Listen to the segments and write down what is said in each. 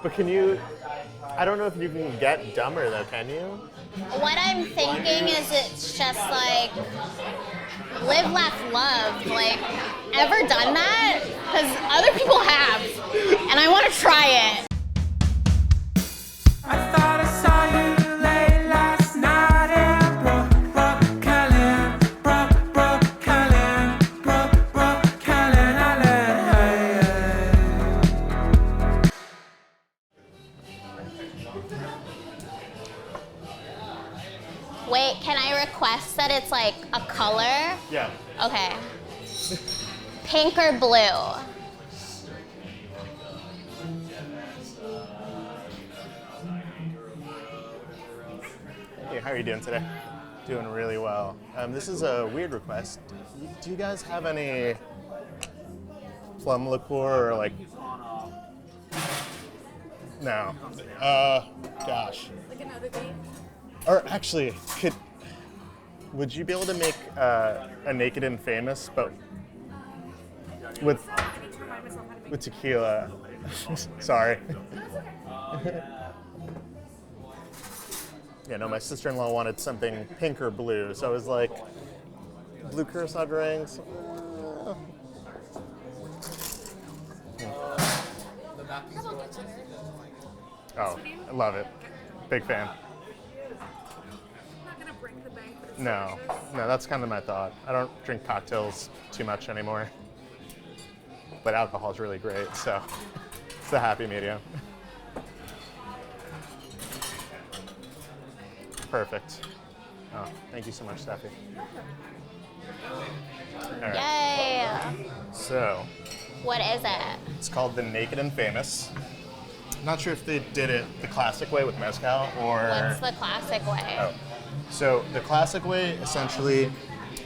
But can you, I don't know if you can get dumber though, can you? What I'm thinking is it's just like, live, laugh, love. Like, ever done that? Because other people have, and I want to try it. I thought I saw you late last night and broke Callan, Wait, can I request that it's like a color? Yeah. Okay. Pink or blue? Hey, how are you doing today? Doing really well. This is a weird request. Do you guys have any plum liqueur or like? No. Gosh. Like another date? Or actually, would you be able to make a Naked and Famous, but with I need to remind myself how to make with tequila? Sorry. Yeah, no, my sister-in-law wanted something pink or blue, so I was like, blue curacao drinks. Oh, I love it. Big fan. I'm not gonna break the bank. But it's No, that's kind of my thought. I don't drink cocktails too much anymore, but alcohol is really great, so it's the happy medium. Perfect. Oh, thank you so much, Steffi. All right, Yay! so What is it? it's called the Naked and Famous. Not sure if they did it the classic way with mezcal or. What's the classic way? Oh. So the classic way essentially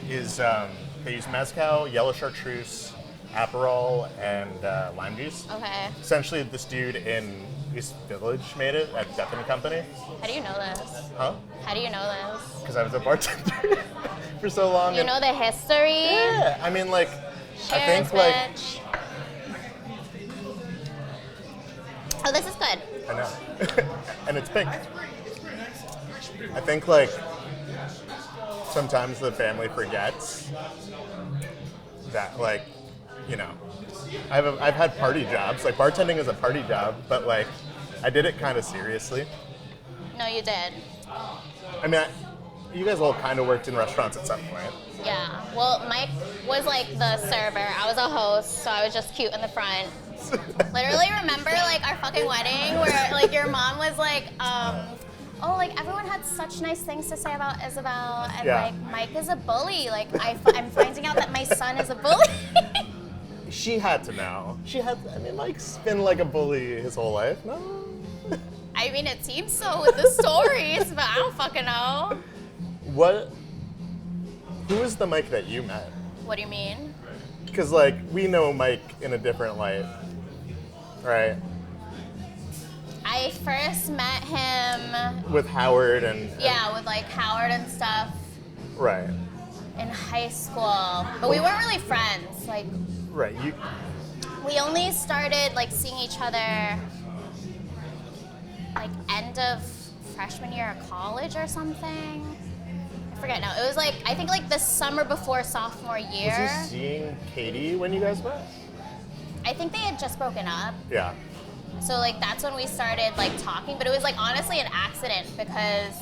is they use mezcal, yellow chartreuse, Aperol, and lime juice. Okay. Essentially, this dude in East Village made it at Death and Company. How do you know this? Huh? How do you know this? Because I was a bartender for so long. You and- know the history? Yeah, I mean, like, I Cheers, think, like, bitch. Oh, this is good. I know. And it's pink. I think, like, sometimes the family forgets that, like, you know, I've had party jobs. Like, bartending is a party job, but, like, I did it kind of seriously. No, you did. I mean, you guys all kind of worked in restaurants at some point. Yeah. Well, Mike was like the server. I was a host, so I was just cute in the front. Literally remember like our fucking wedding where like your mom was like, oh, like everyone had such nice things to say about Isabelle, and Yeah. like Mike is a bully. Like I'm finding out that my son is a bully. She had to know. I mean, Mike's been like a bully his whole life, no? I mean, it seems so with the stories, but I don't fucking know. Who was the Mike that you met? What do you mean? Because, like, we know Mike in a different light, right? I first met him, With Howard and yeah, with like Howard and stuff right, in high school, but we weren't really friends. Like, right. we only started like seeing each other like end of freshman year of college or something. I forget now. It was like, I think like the summer before sophomore year. Was he seeing Katie when you guys met? I think they had just broken up. Yeah. So like that's when we started like talking, but it was like honestly an accident because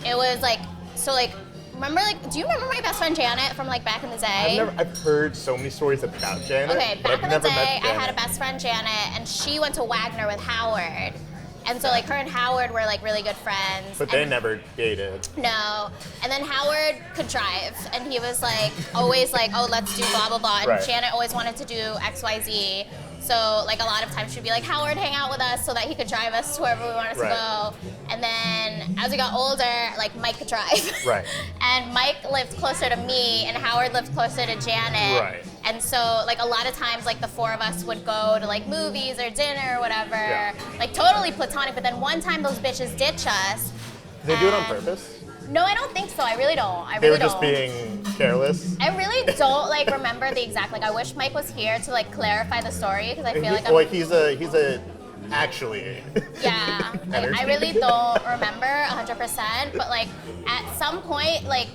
it was like, so like, remember like, do you remember my best friend Janet from like back in the day? I've heard so many stories about Janet. Okay, but back I've in the never day, met I Janet. had a best friend Janet, and she went to Wagner with Howard. And so like her and Howard were like really good friends. But they and never dated. No. And then Howard could drive, and he was like always like, oh, let's do blah, blah, blah. And Right. Janet always wanted to do XYZ. So like a lot of times she'd be like, Howard, hang out with us so that he could drive us to wherever we wanted Right. to go. And then as we got older, like Mike could drive. Right. And Mike lived closer to me, and Howard lived closer to Janet. Right. And so like a lot of times like the four of us would go to like movies or dinner or whatever. Yeah. Like totally platonic, but then one time those bitches ditch us. Did they do it on and- purpose? No, I don't think so. I really don't. I They really were just don't. being careless. I really don't like remember the exact. Like, I wish Mike was here to like clarify the story because I feel like I'm. Like he's a actually. Yeah, like, I Energy. really don't remember 100%, but like at some point, like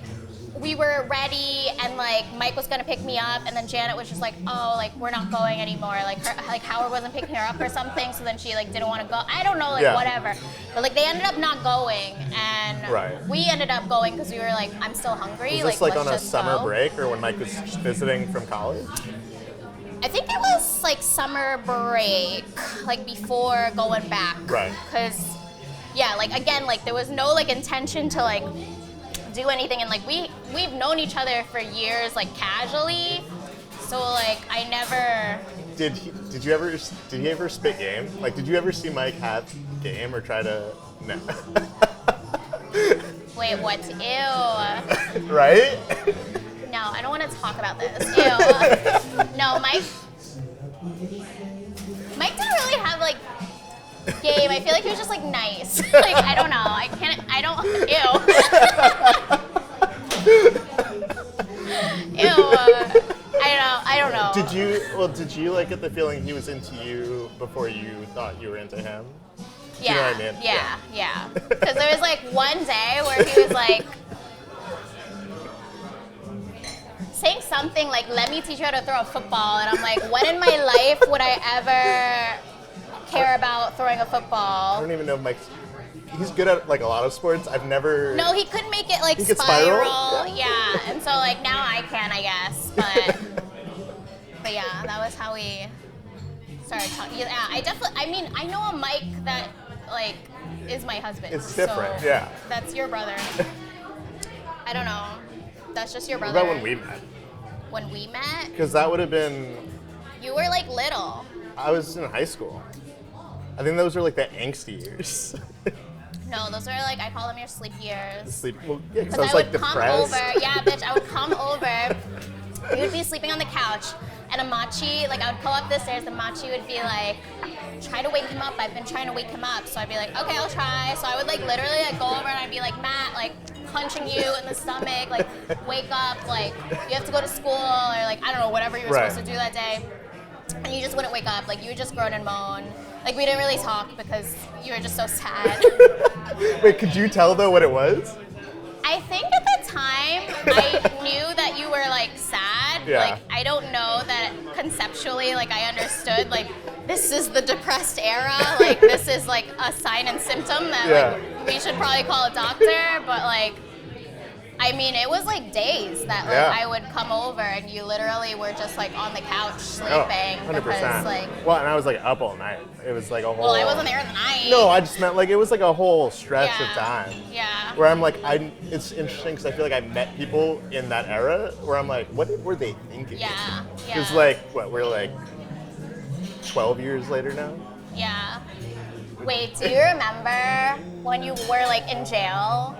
we were ready and like Mike was gonna pick me up, and then Janet was just like, oh, like we're not going anymore. Like Howard wasn't picking her up or something, so then she like didn't want to go. I don't know, like Yeah. whatever. But like they ended up not going, and Right. we ended up going because we were like, I'm still hungry. Was this like let's on a just summer go. break or when Mike was visiting from college? I think it was like summer break, like before going back. Right. Cause yeah, like again, like there was no like intention to like do anything, and like we've known each other for years, like casually. So like I never. Did he ever spit game? Like, did you ever see Mike have game or try to? No. Wait, what? Ew. Right? No, I don't want to talk about this. Ew. No, Mike didn't really have like game. I feel like he was just like nice. Like I don't know. Ew. I don't know. Did you like get the feeling he was into you before you thought you were into him? Yeah, you know what I mean? yeah. Because there was like one day where he was like saying something like, "Let me teach you how to throw a football," and I'm like, when in my life would I ever care about throwing a I football? don't even know if Mike's. He's good at like a lot of sports. I've never. No, he couldn't make it like He could spiral. spiral? Yeah, and so like now I can, I guess, but yeah, that was how we started talking. Yeah, I know a Mike that like is my husband. It's different, so yeah. That's your brother. I don't know. That's just your What brother. about when we met? When we met, Because that would have been. you were like little. I was in high school. I think those were like the angsty years. No, those are like, I call them your sleep years. Sleep. Well, yeah, because Because I was I like would come depressed. over, yeah, bitch, I would come over. You would be sleeping on the couch, and Amachi, like I would go up the stairs, and Machi would be like, try to wake him up. I've been trying to wake him up. So I'd be like, okay, I'll try. So I would like literally like go over and I'd be like, Matt, like punching you in the stomach, like wake up, like you have to go to school, or like I don't know, whatever you were Right. supposed to do that day. And you just wouldn't wake up. Like you would just groan and moan. Like we didn't really talk because you were just so sad. Wait, could you tell though what it was? I think at the time I knew that you were like sad. Yeah. Like I don't know that conceptually like I understood like this is the depressed era. Like this is like a sign and symptom that like we should probably call a doctor. But like I mean it was like days that like Yeah. I would come over and you literally were just like on the couch sleeping. Oh, 100%. Because like Well, and I was like up all night. It was like a whole. well I wasn't there the night. No, I just meant like it was like a whole stretch Yeah. of time. Yeah. Where I'm like, it's interesting because I feel like I met people in that era where I'm like, what were they thinking? Yeah. Because Yeah. like, what, we're like 12 years later now? Yeah. Wait, do you remember when you were like in jail?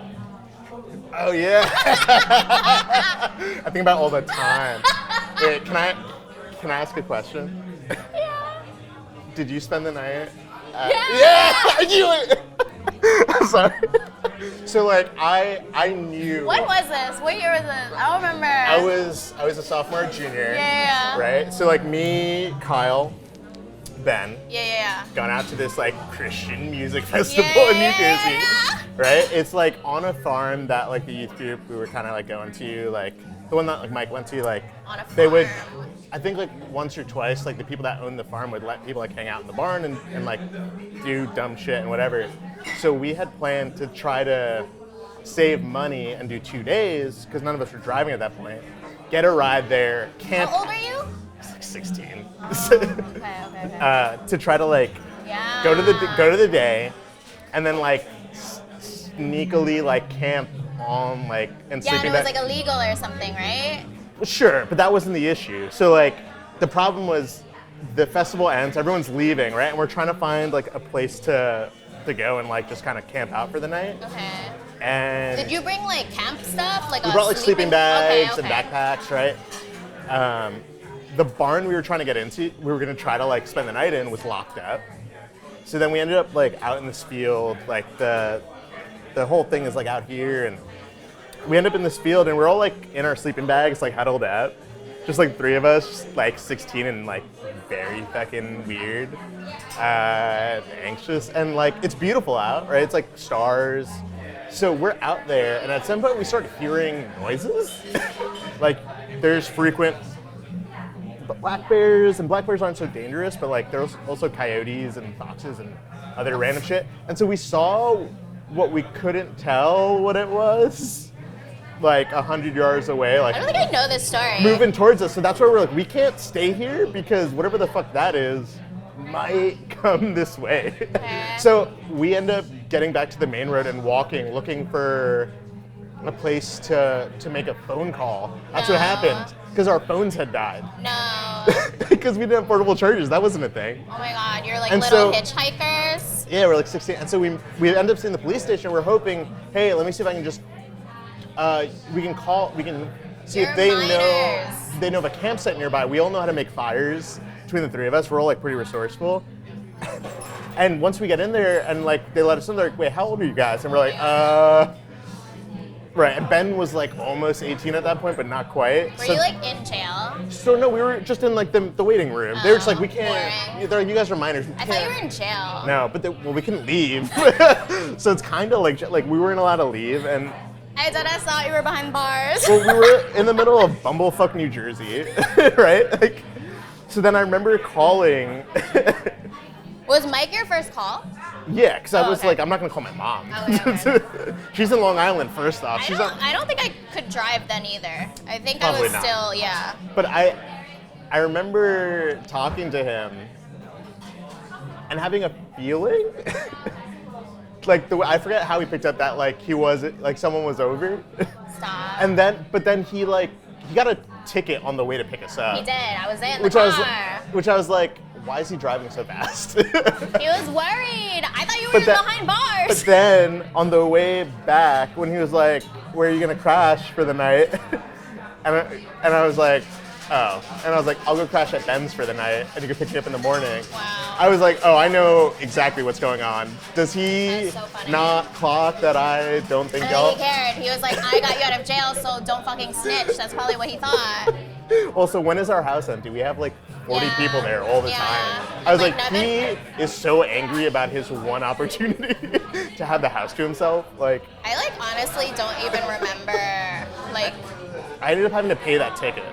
Oh yeah. I think about all the time. Wait, can I ask a question? Yeah. Did you spend the night? Yeah. Yeah! I'm sorry. So like I knew. When was this? What year was this? I don't remember. I was a sophomore, junior. Yeah. Right? So like me, Kyle, Ben, Yeah. gone out to this like Christian music festival Yeah, in New yeah, Jersey. yeah. Right? It's like on a farm that like the youth group we were kind of like going to, like the one that like Mike went to, like On a they would. farm. I think like once or twice, like the people that owned the farm would let people like hang out in the barn and like do dumb shit and whatever. So we had planned to try to save money and do 2 days because none of us were driving at that point. Get a ride there, camp. How old are you? I was like 16. Okay. To try to like Yeah. go to the day, and then like sneakily like camp on like and Yeah, and sleeping it was bag- like illegal or something, right? Sure, but that wasn't the issue. So like the problem was the festival ends, everyone's leaving, right? And we're trying to find like a place to go and like just kind of camp out for the night. Okay. And Did you bring like camp stuff? Like we a brought like sleeping bags okay. and backpacks, right? The barn we were trying to get into, we were gonna try to like spend the night in, was locked up. So then we ended up like out in this field, like the whole thing is like out here, and we end up in this field and we're all like in our sleeping bags, like huddled up. Just like three of us, just, like 16 and like very fucking weird, anxious, and like it's beautiful out, right? It's like stars. So we're out there, and at some point we start hearing noises. Like there's frequent black bears, and black bears aren't so dangerous, but like there's also coyotes and foxes and other random shit. And so we saw what we couldn't tell what it was, like 100 yards away, like I don't think I know this story. moving towards us. So that's where we're like, we can't stay here because whatever the fuck that is might come this way. Okay. So we end up getting back to the main road and walking, looking for a place to make a phone call. That's what No. happened, because our phones had died. No. Because we didn't have portable chargers. That wasn't a thing. Oh my God, you're like And little so- hitchhikers. Yeah, we're like 16. And so we end up seeing the police station. We're hoping, hey, let me see if I can just, we can see You're if they minors. know of a campsite nearby. We all know how to make fires between the three of us. We're all like pretty resourceful. And once we get in there and like they let us in, they're like, wait, how old are you guys? And we're like, right. And Ben was like almost 18 at that point, but not quite. Were you like in jail? So no, we were just in like the waiting room. They were just like, we can't. boring. They're like, you guys are minors. We I thought you can't." were in jail. No, but well, we couldn't leave. So it's kind of like we weren't allowed to leave, and I thought you were behind bars. well, we were in the middle of Bumblefuck, New Jersey, right? Like, so then I remember calling. Was Mike your first call? Yeah, because I Oh, was okay. like, I'm not gonna call my mom. Okay. She's in Long Island, first off. She's not. I don't think I could drive then either. I think I Probably was not. still, yeah. But I remember talking to him and having a feeling, like I forget how he picked up that like he was like someone was over, Stop. and but then he got a ticket on the way to pick us up. He did. I was in the Which car. I was like, why is he driving so fast? He was worried. I thought you were behind bars. But then on the way back, when he was like, "Where are you gonna crash for the night?" and I was like, "Oh," and I was like, "I'll go crash at Ben's for the night, and you can pick me up in the morning." Wow. I was like, "Oh, I know exactly what's going on. Does he That's so funny. not clock that I don't think I don't think I'll?" he cared. He was like, I got you out of jail, so don't fucking snitch. That's probably what he thought. Also, when is our house empty? We have like 40 Yeah. people there all the Yeah. time. I was Like, like, Nevin- he is so angry about his one opportunity to have the house to himself. Like, I like honestly don't even remember. Like, I ended up having to pay that ticket.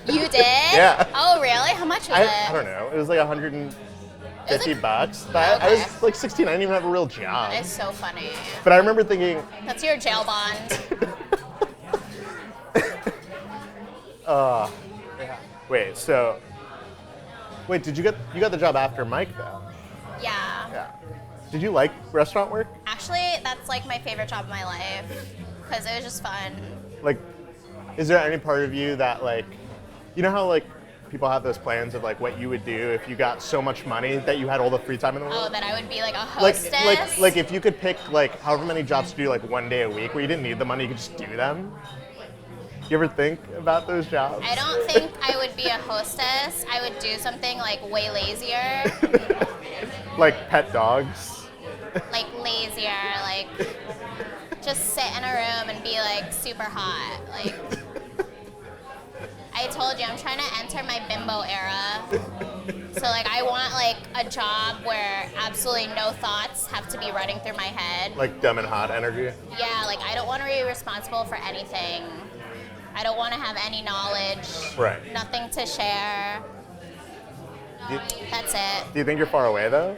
you did? Yeah. Oh, really? How much was I it? don't know. It was like 150 bucks. But I Okay. was like 16. I didn't even have a real job. It's so funny. But I remember thinking, That's your jail bond. wait, did you got the job after Mike though? Yeah. Yeah. Did you like restaurant work? Actually, that's like my favorite job of my life because it was just fun. Like, is there any part of you that like, you know how like people have those plans of like what you would do if you got so much money that you had all the free time in the world? Oh, that I would be like a like, hostess. like if you could pick like however many jobs to do like one day a week where you didn't need the money, you could just do them. You ever think about those jobs? I don't think I would be a hostess. I would do something like way lazier. Like pet dogs. Like lazier, like just sit in a room and be like super hot. Like I told you, I'm trying to enter my Bimbo era. So like I want like a job where absolutely no thoughts have to be running through my head. Like dumb and hot energy. Yeah, like I don't want to be responsible for anything. I don't want to have any knowledge. Right. Nothing to share. Do you, That's it. do you think you're far away though?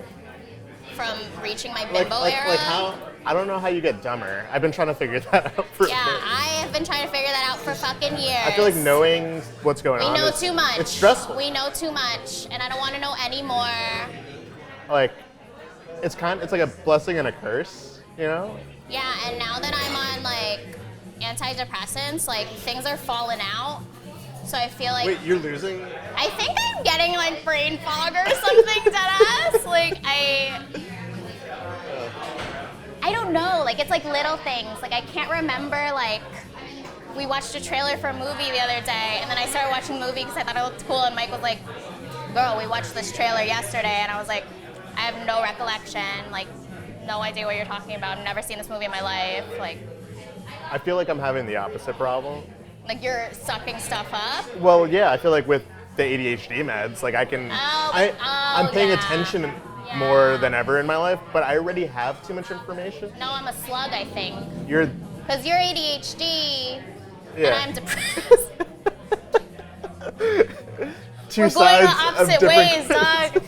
From reaching my Bimbo era. Like how? I don't know how you get dumber. I've been trying to figure that out for. Yeah, a bit. I have been trying to figure that out for fucking years. I feel like knowing what's going We on. know is- too much. It's stressful. We know too much, and I don't want to know any more. Like, it's like a blessing and a curse, you know? Yeah, and now that I'm on like antidepressants, like things are falling out. So I feel like Wait, you're losing? I think I'm getting like brain fog or something, deadass. Like I don't know. Like it's like little things. Like I can't remember. Like we watched a trailer for a movie the other day, and then I started watching the movie because I thought it looked cool, and Mike was like, "Girl, we watched this trailer yesterday," and I was like, "I have no recollection. Like no idea what you're talking about. I've never seen this movie in my life. Like I feel like I'm having the opposite problem. you're sucking stuff up." Well, yeah, I feel like with the ADHD meds. Like I can, Oh, I'm paying yeah. attention Yeah. more than ever in my life, but I already have too much information. No, I'm a slug, I think. You're, Because you're ADHD, yeah. and I'm depressed. Two We're going sides the of opposite different ways, dog.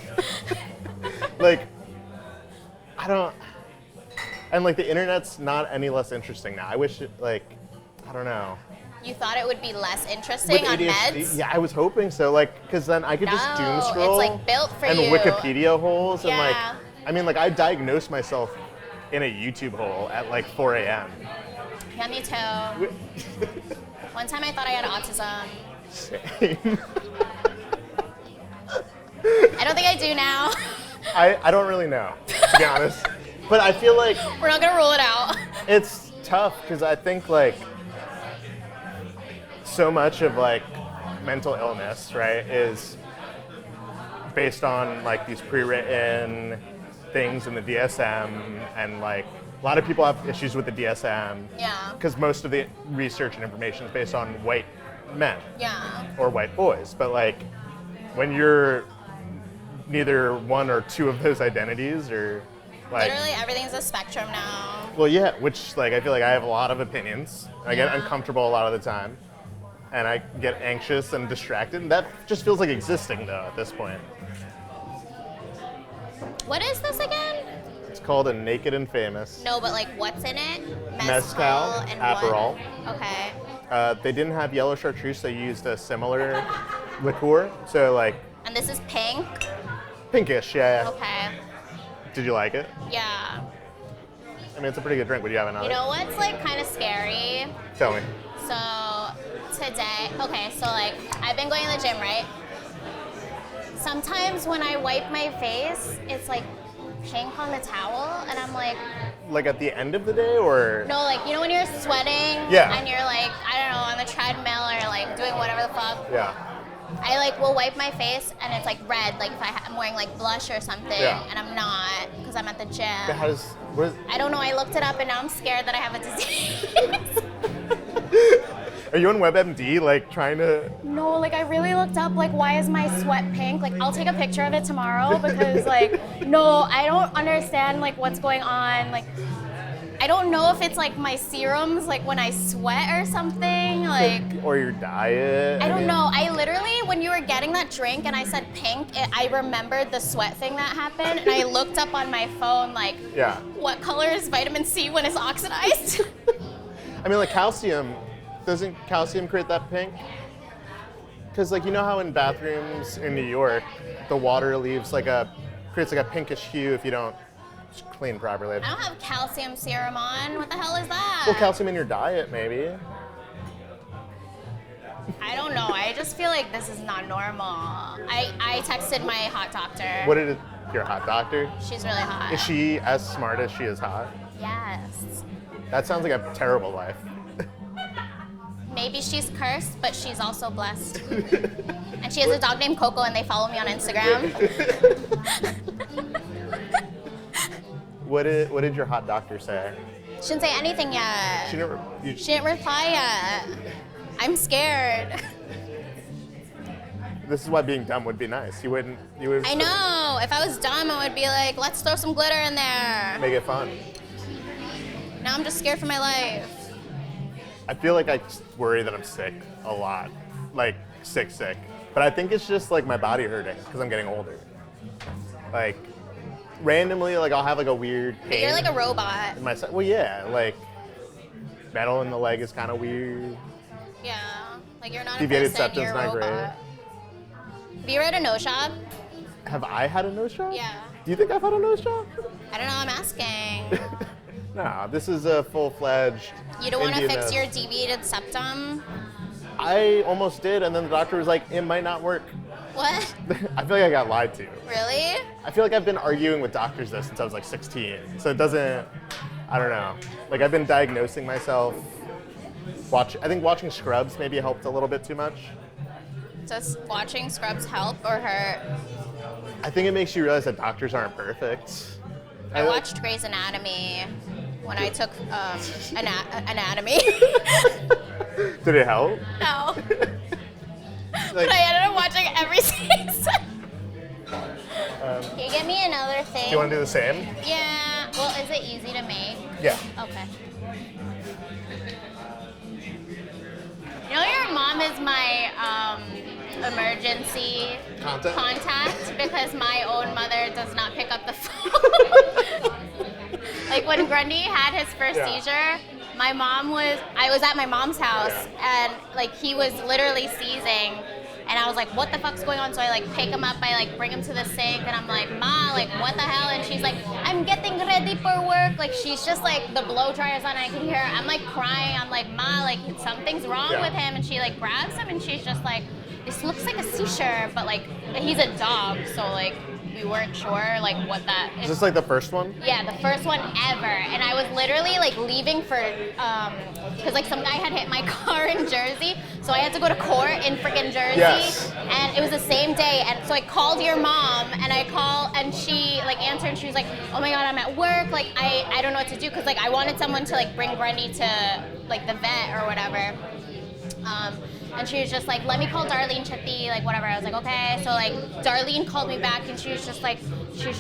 Like, I don't, and like the internet's not any less interesting now. I wish it, like, I don't know. You thought it would be less interesting on meds? Yeah, I was hoping so. Like, because then I could just No, doom it's, scroll. like, built for and you. Wikipedia holes and Yeah. like, I mean, like I diagnosed myself in a YouTube hole at like 4 a.m. Yeah, me too. One time I thought I had autism. Same. I don't think I do now. I don't really know, to be honest. But I feel like We're not gonna rule it out. it's tough because I think like so much of like mental illness, right, is based on like these pre-written things in the DSM, and like a lot of people have issues with the DSM Yeah. because most of the research and information is based on white men Yeah. or white boys. But like when you're neither one or two of those identities, or like, Literally everything's a spectrum now. well, yeah, which like I feel like I have a lot of opinions. I get Yeah. uncomfortable a lot of the time, and I get anxious and distracted. And that just feels like existing though at this point. What is this again? It's called a Naked and Famous. No, but like what's in it? Mezcal, and Aperol. what? Okay. They didn't have yellow chartreuse. They used a similar liqueur, so like And this is pink? pinkish. Yeah. Okay. Did you like it? Yeah. I mean, it's a pretty good drink. Would you have another? You know what's like kind of scary? Tell me. So today, okay, so like I've been going to the gym, right? Sometimes when I wipe my face, it's like pink on the towel, and I'm like, Like at the end of the day, or no, like you know when you're sweating, Yeah. and you're like, I don't know, on the treadmill or like doing whatever the fuck. yeah. I like will wipe my face and it's like red, like if I'm wearing like blush or something, Yeah. and I'm not because I'm at the gym. But how does what is, I don't know. I looked it up and now I'm scared that I have a disease. are you on WebMD like trying to? No, like I really looked up like why is my sweat pink? Like I'll take a picture of it tomorrow because like no, I don't understand like what's going on. Like I don't know if it's like my serums like when I sweat or something. Like Or your diet? I don't mean, know. I literally when you were getting that drink and I said pink, I remembered the sweat thing that happened and I looked up on my phone like Yeah. what color is vitamin C when it's oxidized? I mean, like calcium. Doesn't calcium create that pink? Because like you know how in bathrooms in New York, the water leaves like creates like a pinkish hue if you don't clean properly. I don't have calcium serum on. What the hell is that? Well, calcium in your diet maybe. I don't know. I just feel like this is not normal. I texted my hot doctor. What did it, your hot doctor? She's really hot. Is she as smart as she is hot? Yes. That sounds like a terrible life. Maybe she's cursed, but she's also blessed. And she has a dog named Coco and they follow me on Instagram. What did your hot doctor say? She didn't say anything yet. She never. She didn't reply yet. I'm scared. This is why being dumb would be nice. You would. I know. If I was dumb, I would be like, let's throw some glitter in there. Make it fun. Now I'm just scared for my life. I feel like I just worry that I'm sick a lot, like sick. But I think it's just like my body hurting because I'm getting older. Like randomly, like I'll have like a weird pain. But you're like a robot. in my side. Well, yeah, like metal in the leg is kind of weird. Yeah. Like you're not Deviated a person, septum's you're a not robot. great. Have you ever had a nose job? Have I had a nose job? Yeah. Do you think I've had a nose job? I don't know, I'm asking. No, this is a full-fledged. You don't want to Indian fix nose. your deviated septum? I almost did, and then the doctor was like, it might not work. What? I feel like I got lied to. Really? I feel like I've been arguing with doctors though since I was like 16. So it doesn't, I don't know. Like I've been diagnosing myself. I think watching Scrubs maybe helped a little bit too much. Does watching Scrubs help or hurt? I think it makes you realize that doctors aren't perfect. I watched Grey's Anatomy when I took anatomy. Did it help? No. but I ended up watching every season. Can you get me another thing? Do you want to do the same? Yeah. Well, is it easy to make? Yeah. Okay. You know, your mom is my emergency contact because my own mother does not pick up the phone. Like when Grundy had his first seizure, I was at my mom's house and like he was literally seizing. And I was like, what the fuck's going on? So I like pick him up, I like bring him to the sink and I'm like, Ma, like what the hell? And she's like, I'm getting ready for work. Like she's just like, the blow dryer's on and I can hear her. I'm like crying. I'm like, Ma, like something's wrong with him. And she like grabs him and she's just like, this looks like a seizure, but like he's a dog. So like we weren't sure like what that Is this like the first one? Yeah, the first one ever. And I was literally like leaving for, because like some guy had hit my car in Jersey. So I had to go to court in freaking Jersey. Yes. And it was the same day. And so I called your mom and she like answered and she was like, oh my God, I'm at work. Like I don't know what to do. Cause like I wanted someone to like bring Grundy to like the vet or whatever. And she was just like, let me call Darlene Chitti, like whatever. I was like, okay. So like Darlene called me back and she was just like,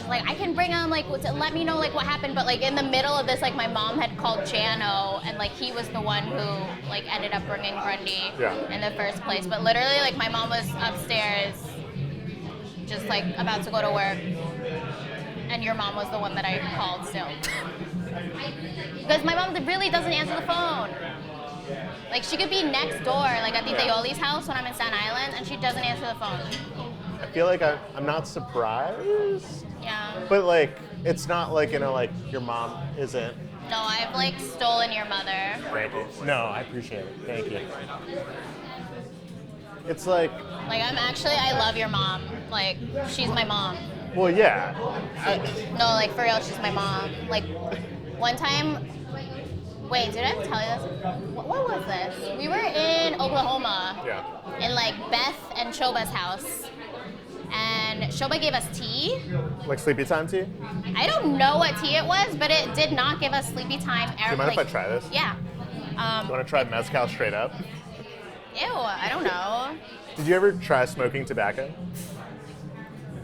I can bring him, like let me know like what happened. But like in the middle of this, like my mom had called Jano and like he was the one who like ended up bringing Grundy in the first place. But literally like my mom was upstairs just like about to go to work. And your mom was the one that I called still. Because my mom really doesn't answer the phone. Like she could be next door, like at the Deoli's house when I'm in Staten Island, and she doesn't answer the phone. I feel like I'm not surprised. Yeah. But like, it's not like, you know, like your mom isn't. No, I've like stolen your mother. Thank you. No, I appreciate it. Thank you. It's like. Like I love your mom. Like she's my mom. Well, yeah. No, like for real, she's my mom. Like one time. Wait, did I tell you this? What was this? We were in Oklahoma. Yeah. In like Beth and Shoba's house. And Shoba gave us tea. Like sleepy time tea? I don't know what tea it was, but it did not give us sleepy time. Do you mind if I try this? Yeah. You want to try mezcal straight up? Ew, I don't know. Did you ever try smoking tobacco?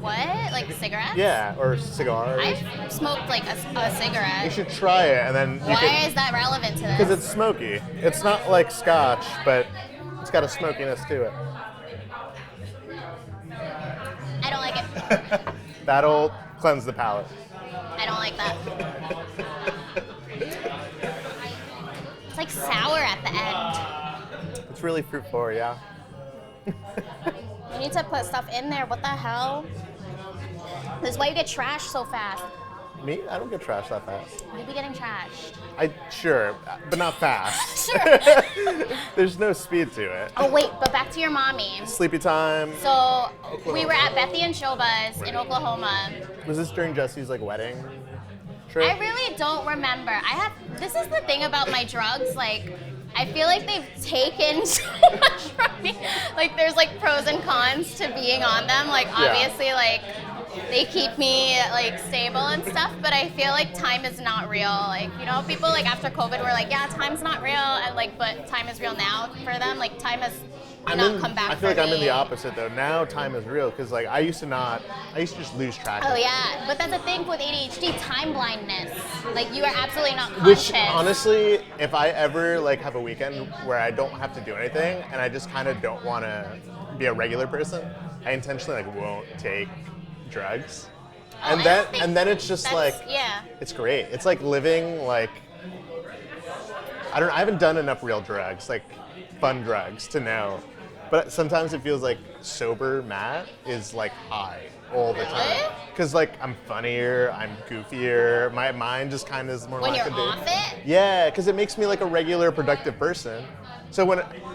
What? Like cigarettes? Yeah, or cigars. I've smoked like a cigarette. You should try it, and then you Why is that relevant to this? Because it's smoky. It's not like scotch, but it's got a smokiness to it. I don't like it. That'll cleanse the palate. I don't like that. It's like sour at the end. It's really fruit forward, yeah. You need to put stuff in there. What the hell? This is why you get trashed so fast. Me? I don't get trashed that fast. You be getting trashed. Sure, but not fast. Sure. There's no speed to it. Oh wait, but back to your mommy. Sleepy time. So we were at Bethy and Shoba's in Oklahoma. Was this during Jesse's like wedding trip? I really don't remember. This is the thing about my drugs, like, I feel like they've taken so much from me. Like, there's like pros and cons to being on them. Like, obviously, like, they keep me like stable and stuff, but I feel like time is not real. Like, you know, people like after COVID were like, yeah, time's not real, and like, but time is real now for them. Like, time has not come back. I feel like I'm in me. the opposite though. Now time is real because like I used to just lose track. Oh yeah, but that's the thing with ADHD, time blindness. Like you are absolutely not conscious. Which honestly, if I ever like have a weekend where I don't have to do anything and I just kind of don't want to be a regular person, I intentionally like won't take drugs. Oh, And then it's just like it's great. It's like living like I haven't done enough real drugs, like fun drugs to know. But sometimes it feels like sober Matt is like high all the time. Because like I'm funnier, I'm goofier, my mind just kind of is more when like you're off it? Yeah, because it makes me like a regular productive person. So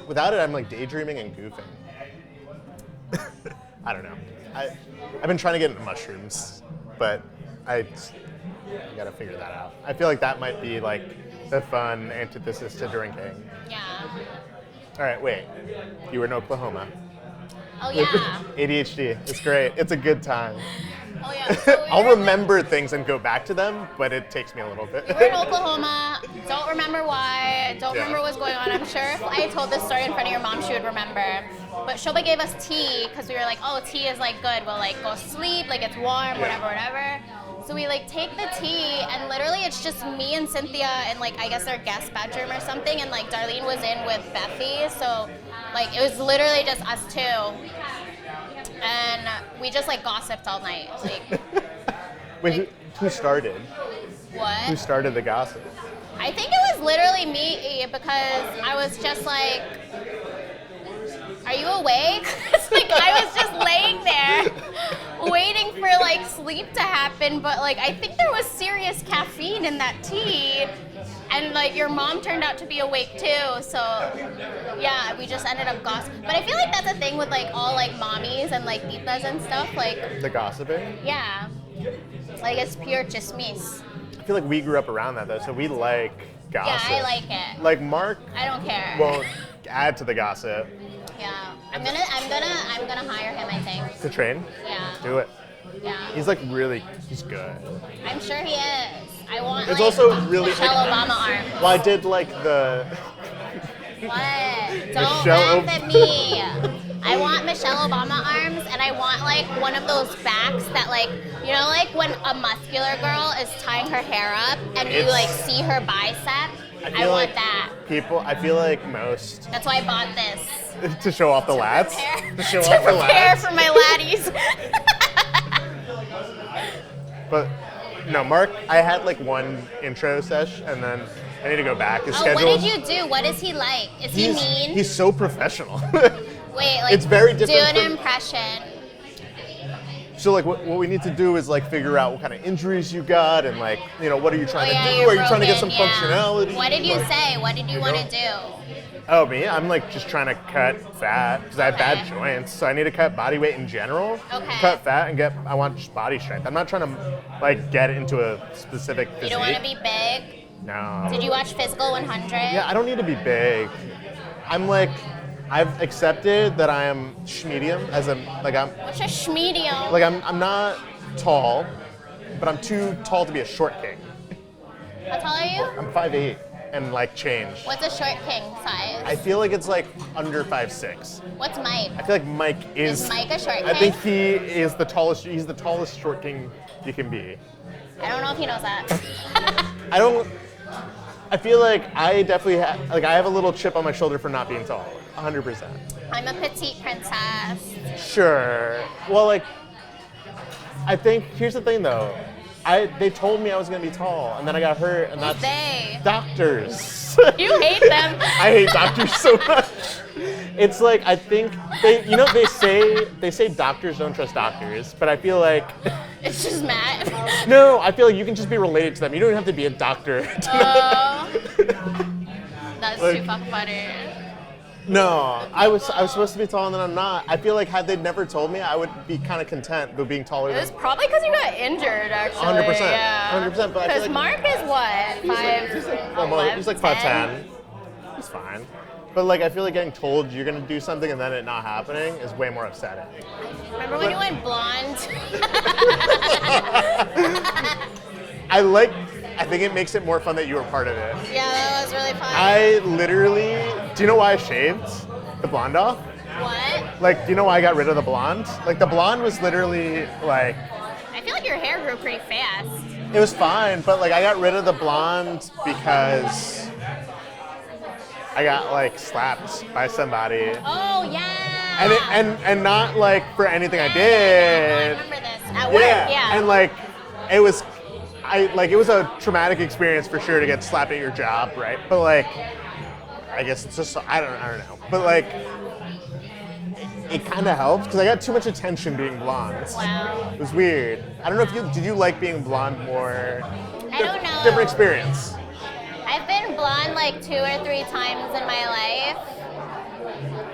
without it, I'm like daydreaming and goofing. I don't know. I've been trying to get into mushrooms, but I gotta figure that out. I feel like that might be like the fun antithesis to drinking. Yeah. All right, wait. You were in Oklahoma. Oh yeah. ADHD. It's great. It's a good time. Oh yeah. So we I'll were, like, remember things and go back to them, but it takes me a little bit. We're in Oklahoma. Don't remember why. Don't Yeah. remember what's going on. I'm sure if I told this story in front of your mom, she would remember. But Shoba gave us tea because we were like, oh, tea is like good. We'll like go sleep, like it's warm, whatever. So we like take the tea and literally it's just me and Cynthia in like I guess our guest bedroom or something, and like Darlene was in with Bethy. So like it was literally just us two. And we just like gossiped all night. Like, Wait, who started? Who what? started the gossip? I think it was literally me because I was just like, are you awake? It's like I was just laying there waiting for like sleep to happen, but like I think there was serious caffeine in that tea. And like your mom turned out to be awake too, so yeah, we just ended up gossiping. But I feel like that's a thing with like all like mommies and like titas and stuff. Like, The gossiping? yeah, like it's pure chismis. I feel like we grew up around that though, so we like gossip. Yeah, I like it. Like Mark I don't care. won't add to the gossip. Yeah, I'm gonna hire him. I think. To train? Yeah. Do it. Yeah. He's like he's good. I'm sure he is. I want It's like also really- Michelle Obama arms. Well, I did like the What? Don't Michelle laugh at me. I want Michelle Obama arms, and I want like one of those backs that like, you know, like when a muscular girl is tying her hair up and you It's- like see her bicep. I feel want like that. I feel like most That's why I bought this. to show off the lats. Prepare, To show to off the prepare lats. for my laddies. But no, Mark, I had like one intro sesh and then I need to go back. His Oh, schedule. what did you do? What is he like? Is he mean? He's so professional. Wait, like it's very do different an from- impression. So like what we need to do is like figure out what kind of injuries you got and like, you know, what are you trying to do? you're Are you trying to get some broken, functionality? What did you Like- say? What did you want to do? Oh, me? I'm like just trying to cut fat because I have bad Okay. joints. So I need to cut body weight in general. Okay. Cut fat and I want just body strength. I'm not trying to like get into a specific physique. You don't want to be big? No. Did you watch Physical 100? Yeah, I don't need to be big. I've accepted that I am medium as I'm What's a schmedium? I'm not tall, but I'm too tall to be a short king. How tall are you? I'm 5'8" and like change. What's a short king size? I feel like it's like under 5'6". What's Mike? I feel like Mike is. Is Mike a short I think king? he is the tallest. He's the tallest short king you can be. I don't know if he knows that. I feel like I definitely I have a little chip on my shoulder for not being tall. 100%. I'm a petite princess. Sure. Well, like, I think here's the thing though. They told me I was gonna be tall, and then I got hurt, and that's They. doctors. You hate them. I hate doctors so much. It's like I think they say doctors don't trust doctors, but I feel like It's just Matt. no, I feel like you can just be related to them. You don't have to be a doctor. That's Like- too fucking funny. No, I was supposed to be tall and then I'm not. I feel like had they never told me, I would be kind of content with being taller It than. was probably because you got injured, actually. 100%, Yeah. 100%, but I feel Because like- Mark is what? He's like 5'10". He's fine. But like I feel like getting told you're gonna do something and then it not happening is way more upsetting. Remember when you went blonde? I think it makes it more fun that you were part of it. Yeah, that was really fun. I literally, do you know why I shaved the blonde off? What? Like, do you know why I got rid of the blonde? Like the blonde was literally like, I feel like your hair grew pretty fast. it was fine, but like I got rid of the blonde because I got like slapped by somebody. Oh yeah. And not like for anything I I did. remember this at work. Yeah. And like it was it was a traumatic experience for sure to get slapped at your job, right? But like I guess it's just I don't know. But like it kind of helped because I got too much attention being blonde. Wow. It was weird. I don't know if did you like being blonde more? I don't know. Different experience. I've been blonde like 2 or 3 times in my life,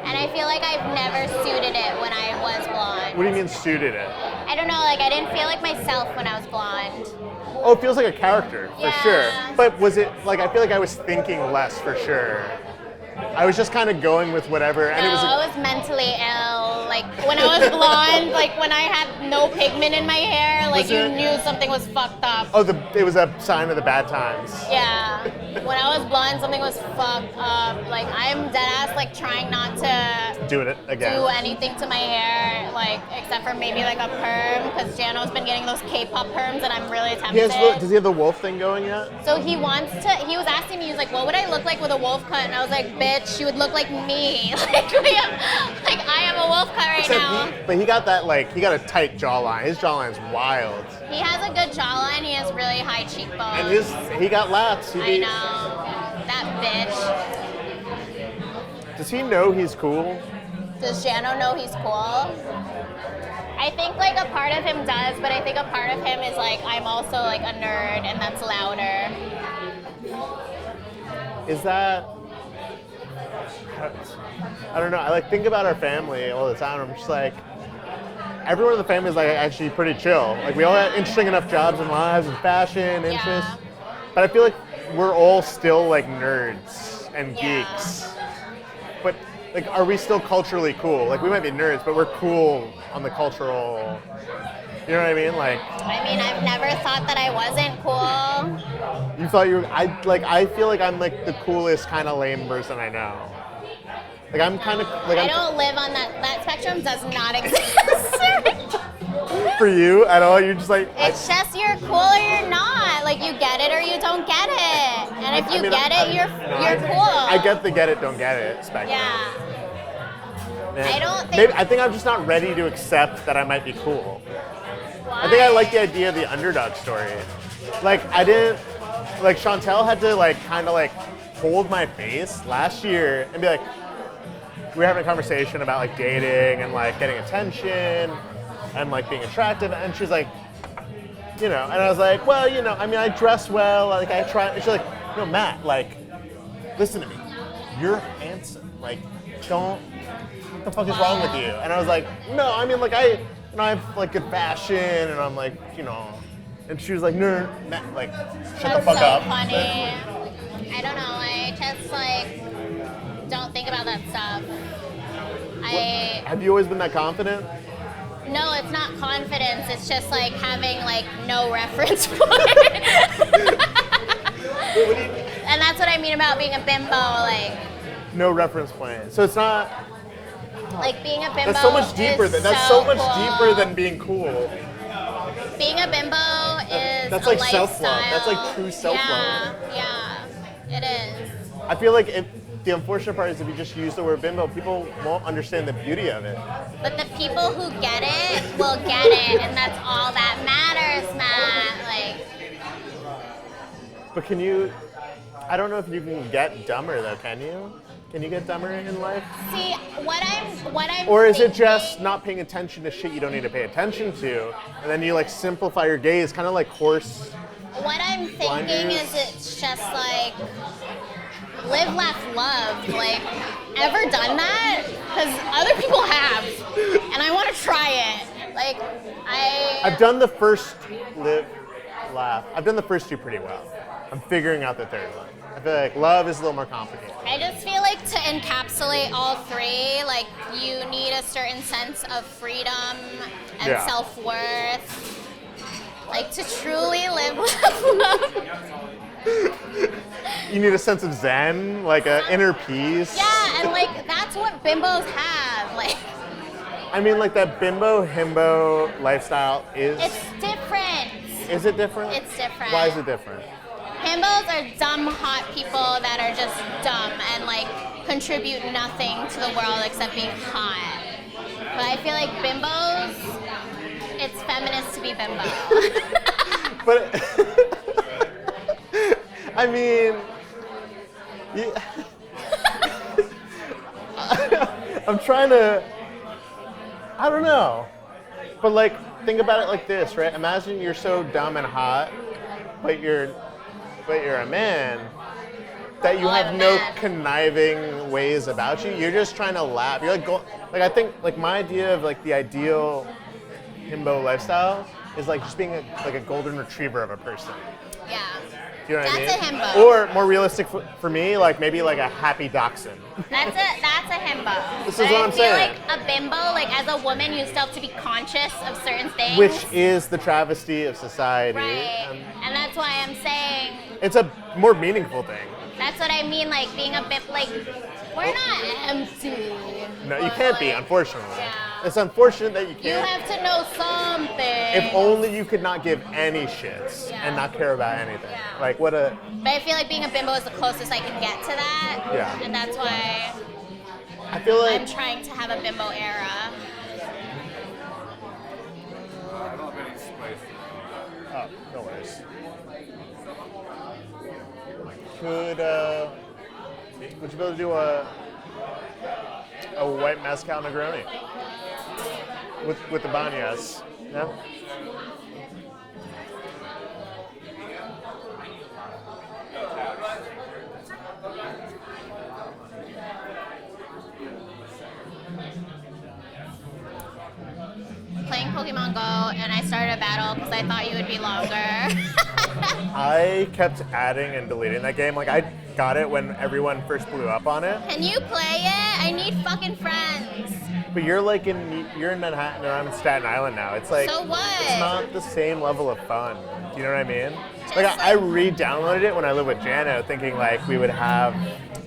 and I feel like I've never suited it when I was blonde. What do you mean suited it? I don't know, like I didn't feel like myself when I was blonde. Oh, it feels like a character for Yeah. sure. But was it like I feel like I was thinking less for sure. I was just kind of going with whatever, and No, it was. I was mentally ill. Like when I was blonde, like when I had no pigment in my hair, like Was you it- knew something was fucked up. Oh, it was a sign of the bad times. Yeah. When I was blonde, something was fucked up. Like I'm dead ass like trying not to Doing it again. do anything to my hair, like except for maybe like a perm, because Jano's been getting those K-pop perms, and I'm really tempted. Does he have the wolf thing going yet? So he was asking me, he was like, what would I look like with a wolf cut? And I was like, bitch, you would look like me. Like I am a wolf cut right now. But he got that he got a tight jawline. His jawline's wild. He has a good jawline, he has really high cheekbones. And he got lats. I know. That bitch. Does he know he's cool? Does Jano know he's cool? I think like a part of him does, but I think a part of him is like, I'm also like a nerd, and that's louder. Is that? I don't know. I think about our family all the time. I'm just like, everyone in the family is like actually pretty chill. Like we all have interesting enough jobs and lives and fashion interests, Yeah. but I feel like we're all still like nerds and Yeah. geeks. But like, are we still culturally cool? Like we might be nerds, but we're cool on the cultural. You know what I mean? Like. I mean, I've never thought that I wasn't cool. You thought you were. I feel like I'm like the coolest kind of lame person I know. Like I'm kind of like. I don't live on that spectrum does not exist. For you at all, you're just like. It's just you're cool or you're not. Like you get it or you don't get it. And if you get it, you're cool. I get the get it, don't get it spectrum. Yeah. Man. I don't think- Maybe, I think I'm just not ready to accept that I might be cool. Why? I think I like the idea of the underdog story. Like I didn't. Like Chantel had to like kind of like hold my face last year and be like, we were having a conversation about like dating and like getting attention and like being attractive, and she's like, you know, and I was like, well, you know, I mean, I dress well, like I try. And she's like, no, Matt, like, listen to me, you're handsome, like, don't. What the fuck is wrong with you? And I was like, no, I mean, like I have like good fashion, and I'm like, you know. And she was like, no, Matt, like, shut the fuck so up. Funny. I don't know. I just like don't think about that stuff. Have you always been that confident? No, it's not confidence. It's just like having like no reference point. And that's what I mean about being a bimbo. Like No reference point. So it's not. being a bimbo. That's so much deeper. Is That's so much cool. deeper than being cool. Being a bimbo is That's a like lifestyle. self-love. That's like true self-love. Yeah, it is. I feel like the unfortunate part is if you just use the word bimbo, people won't understand the beauty of it. But the people who get it will get it, and that's all that matters, Matt. Like, But can you? I don't know if you can get dumber though. Can you? Can you get dumber in life? see, what I'm. Or is it thinking- just not paying attention to shit you don't need to pay attention to, and then you like simplify your gaze, kind of like horse? What I'm thinking Blindness. is it's just like live, laugh, love. Like, ever done that? Because other people have, and I want to try it. Like, I've done the first live, laugh. I've done the first two pretty well. I'm figuring out the third one. I feel like love is a little more complicated. I just feel like to encapsulate all three, like you need a certain sense of freedom and Yeah. self-worth. Like to truly live, laugh, love. You need a sense of zen, like an inner peace. Yeah, and like that's what bimbos have. Like, I mean, like that bimbo himbo lifestyle is. it's different. Is it different? It's different. Why is it different? Himbos are dumb, hot people that are just dumb and like contribute nothing to the world except being hot. But I feel like bimbos, it's feminist to be bimbo. But I mean, I'm trying to. I don't know, but like think about it like this, right? Imagine you're so dumb and hot, but you're a man, that you Oh, have I'm a no man. conniving ways about you. You're just trying to laugh. You're like I think like my idea of like the ideal himbo lifestyle is like just being like a golden retriever of a person. Yeah. Do you know what I mean? That's a himbo. Or more realistic for me, like maybe like a happy dachshund. That's a himbo. This is what I'm saying. I feel like a bimbo, like as a woman, you still have to be conscious of certain things. Which is the travesty of society. right. And that's why I'm saying It's a more meaningful thing. that's what I mean, like being a bit like we're not empty. No, you but, can't be, like, unfortunately. yeah. It's unfortunate that you You can't. have to know something. If only you could not give any shits Yeah. and not care about anything. Yeah. Like what a But I feel like being a bimbo is the closest I can get to that. Yeah. And that's why I feel like I'm trying to have a bimbo era. oh, no worries. Would you be able to do a white mezcal Negroni with the banyas? No? Playing Pokemon Go, and I started a battle because I thought you would be longer. I kept adding and deleting that game. Like I got it when everyone first blew up on it. Can you play it? I need fucking friends. But you're in Manhattan and I'm in Staten Island now. It's like So what? It's not the same level of fun. Do you know what I mean? Just Like I like- re-downloaded it when I lived with Jano, thinking like we would have.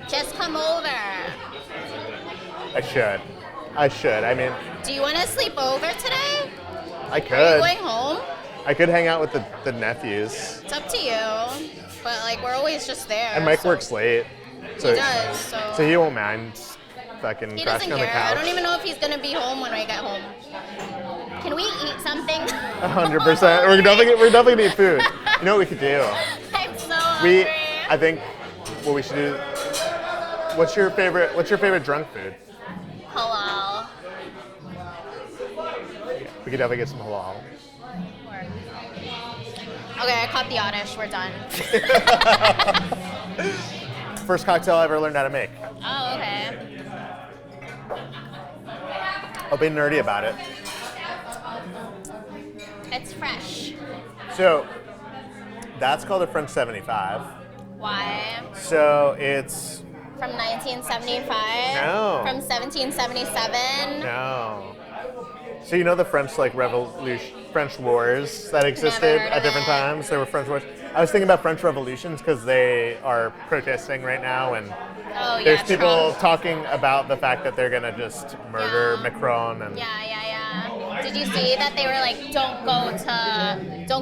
Just come over. I should. I mean, Do you want to sleep over today? I Are you could. going home? I could hang out with the nephews. It's up to you. But like we're always just there. And Mike so- works late, so He does. So he won't mind fucking he crashing doesn't on the care. couch. I don't even know if he's gonna be home when I get home. Can we eat something? 100%. We're definitely gonna eat food. You know what we could do? I'm so hungry. I think what we should do. What's your favorite drunk food? Halal. We could definitely get some halal. Okay, I caught the oddish. We're done. First cocktail I ever learned how to make. Oh, okay. I'll be nerdy about it. It's fresh. So that's called a French 75. Why? So it's From 1975? No. From 1777? no. So you know the French French wars that existed heard at of different it. times? There were French wars. I was thinking about French revolutions because they are protesting right now, and Oh, yeah. there's people Trump. talking about the fact that they're gonna just murder Yeah. Macron and Yeah. Did you see that they were like, don't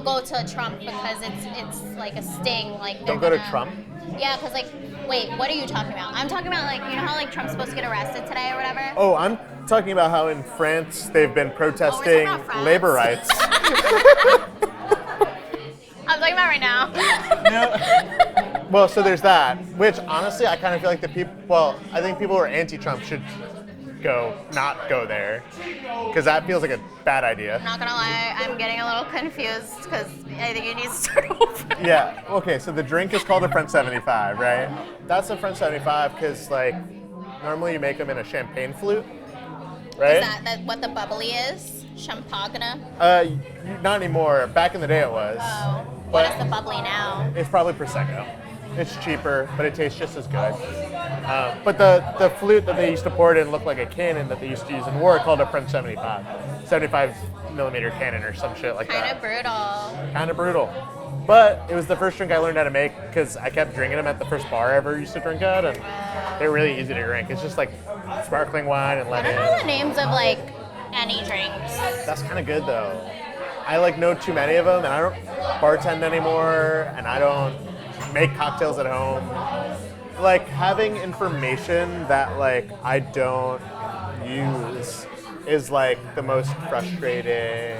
go to Trump because it's like a sting. Like they're don't go to gonna- Trump. Yeah, because like, wait, what are you talking about? I'm talking about like, you know how like Trump's supposed to get arrested today or whatever? Oh, I'm talking about how in France they've been protesting about France? labor rights. I'm talking about right now. Well, so there's that, which honestly I kind of feel like I think people who are anti-Trump should not go there, because that feels like a bad idea. Not gonna lie, I'm getting a little confused because I think it needs to start over. Yeah, okay, so the drink is called a French 75, right? That's a French 75 because like normally you make them in a champagne flute, right? Is that what the bubbly is? Champagne? Not anymore. Back in the day it was. Oh. But What is the bubbly now? it's probably Prosecco. It's cheaper, but it tastes just as good. But the flute that they used to pour it in looked like a cannon that they used to use in war called a French 75. 75 millimeter cannon or some shit like Kind that. of brutal. Kind of brutal. But it was the first drink I learned how to make because I kept drinking them at the first bar I ever used to drink at, and they're really easy to drink. It's just like sparkling wine and I don't know lemon. the names of like any drinks. That's kind of good though. I like know too many of them, and I don't bartend anymore, and I don't make cocktails at home. Like having information that like I don't use is like the most frustrating,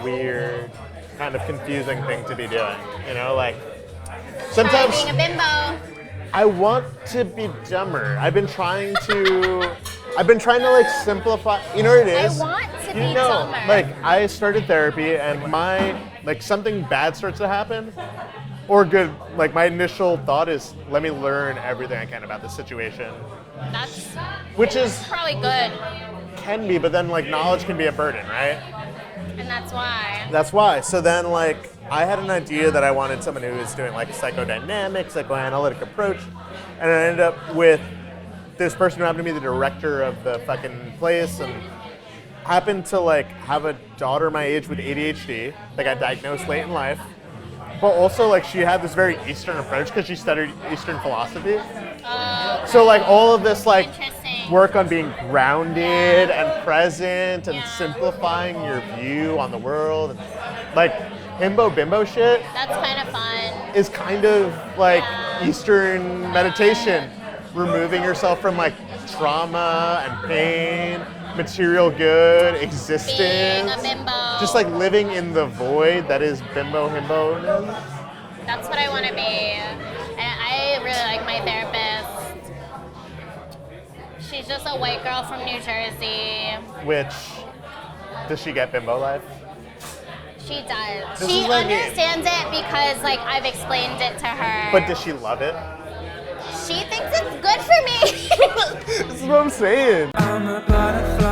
weird, kind of confusing thing to be doing. You know, like Try sometimes being a bimbo. I want to be dumber. I've been trying to like simplify. You know what it I is? want to be You know, dumber. like I started therapy and something bad starts to happen, or good. Like my initial thought is, let me learn everything I can about this situation, That's which is probably good. can be, but then like knowledge can be a burden, right? And that's why. That's why. So then like I had an idea that I wanted someone who was doing like a psychodynamic, psychoanalytic approach, and I ended up with this person who happened to be the director of the fucking place and happened to like have a daughter my age with ADHD that got diagnosed late in life. But also like she had this very Eastern approach because she studied Eastern philosophy. So like all of this like Interesting. work on being grounded and present and simplifying your view on the world and like himbo bimbo shit That's kind of fun. is kind of like Eastern meditation, removing yourself from like trauma and pain, material good, existence. Being a bimbo. Just like living in the void that is bimbo himbo. That's what I want to be. And I really like my therapist. She's just a white girl from New Jersey. Which, does she get bimbo life? She does. This She is what I mean. understands it because like I've explained it to her. But does she love it? She thinks it's good for me. This is what I'm saying. I'm a butterfly.